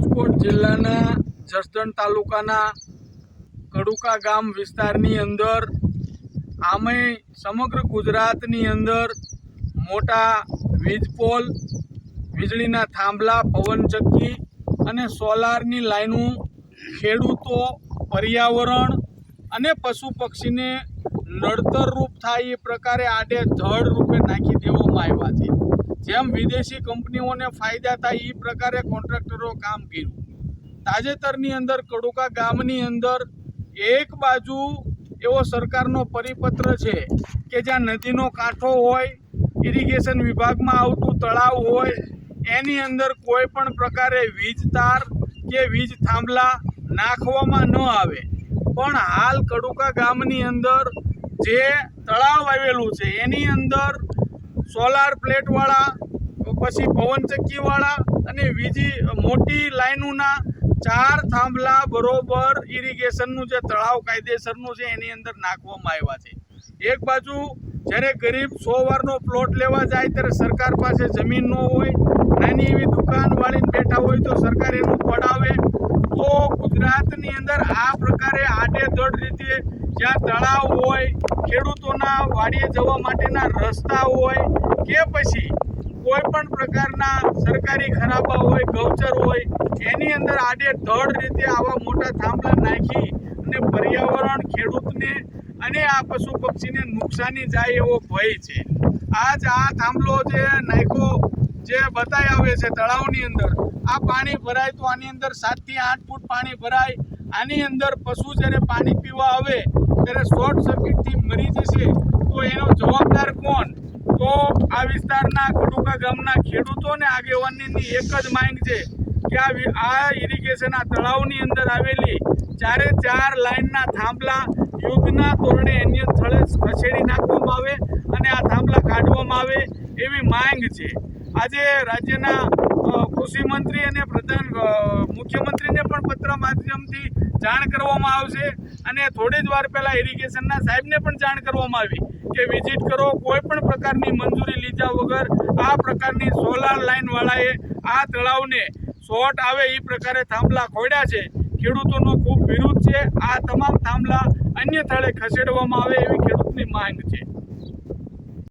રાજકોટ જિલ્લાના જસદણ તાલુકાના કડુકા ગામ વિસ્તારની અંદર આમે સમગ્ર ગુજરાતની અંદર મોટા વીજપોલ, વીજળીના થાંભલા, પવનચક્કી અને સોલારની લાઈનો ખેડૂતો, પર્યાવરણ અને પશુ પક્ષીને નડતરરૂપ થાય એ પ્રકારે આડેધડ રૂપે નાખી દેવામાં આવ્યા છે। જેમ વિદેશી કંપનીઓને ફાયદા થાય એ પ્રકારે કોન્ટ્રાક્ટરો કામ કર્યું। તાજેતરની અંદર કડુકા ગામની અંદર એક બાજુ એવો સરકારનો પરિપત્ર છે કે જ્યાં નદીનો કાંઠો હોય, ઇરિગેશન વિભાગમાં આવતું તળાવ હોય, એની અંદર કોઈ પણ પ્રકારે વીજ તાર કે વીજ થાંભલા નાખવામાં ન આવે। પણ હાલ કડુકા ગામની અંદર જે તળાવ આવેલું છે એની અંદર સોલાર પ્લેટવાળા, પછી પવનચક્કીવાળા અને મોટી લાઈનોના 4 થાંભલા બરોબર ઇરિગેશનનું જે તળાવ કાયદેસરનું છે એની અંદર નાખવામાં આવ્યા છે। એક બાજુ જ્યારે ગરીબ 100 વારનો પ્લોટ લેવા જાય ત્યારે સરકાર પાસે જમીન ન હોય, નાની એવી દુકાન વાળીને બેઠા હોય તો સરકાર એનું પડાવે। તો ગુજરાતની અંદર આ પ્રકારે આડેધડ રીતે જ્યાં તળાવ હોય, ખેડૂતોના વાડીએ જવા માટેના રસ્તા હોય કે પછી કોઈ પણ પ્રકારના સરકારી ખરાબા હોય, ગૌચર હોય, એની અંદર આડેધડ રીતે આવા મોટા થાંભલા નાખી અને પર્યાવરણ, ખેડૂતને અને આ પશુ પક્ષીને નુકસાની જાય એવો ભય છે। આજ આ થાંભલો જે નાખ્યો, જે બતાવી આવે છે તળાવની અંદર, આ પાણી ભરાય તો આની અંદર 7 થી 8 ફૂટ પાણી ભરાય। આની અંદર પશુ જ્યારે પાણી પીવા આવે ત્યારે શોર્ટ સર્કિટથી મરી જશે તો એનો જવાબદાર કોણ? તો આ વિસ્તારના કડુકા ગામના ખેડૂતોને આગેવાનીની એક જ માંગ છે કે આ ઇરિગેશન આ તળાવની અંદર આવેલી 4 લાઈનના થાંભલા યુદ્ધના ધોરણે અન્ય સ્થળે ખસેડી નાખવામાં આવે અને આ થાંભલા કાઢવામાં આવે એવી માંગ છે। આજે રાજ્યના કૃષિ મંત્રી અને મુખ્યમંત્રીને પણ પત્ર માધ્યમથી જાણ કરવામાં આવશે અને થોડી જ વાર પહેલાં ઇરિગેશનના સાહેબને પણ જાણ કરવામાં આવી કે વિઝિટ કરો, કોઈ પણ પ્રકારની મંજૂરી લીધા વગર આ પ્રકારની સોલાર લાઈનવાળાએ આ તળાવને શોર્ટ આવે એ પ્રકારે થાંભલા ખોડ્યા છે। ખેડૂતોનો ખૂબ વિરોધ છે। આ તમામ થાંભલા અન્ય સ્થળે ખસેડવામાં આવે એવી ખેડૂતની માંગ છે।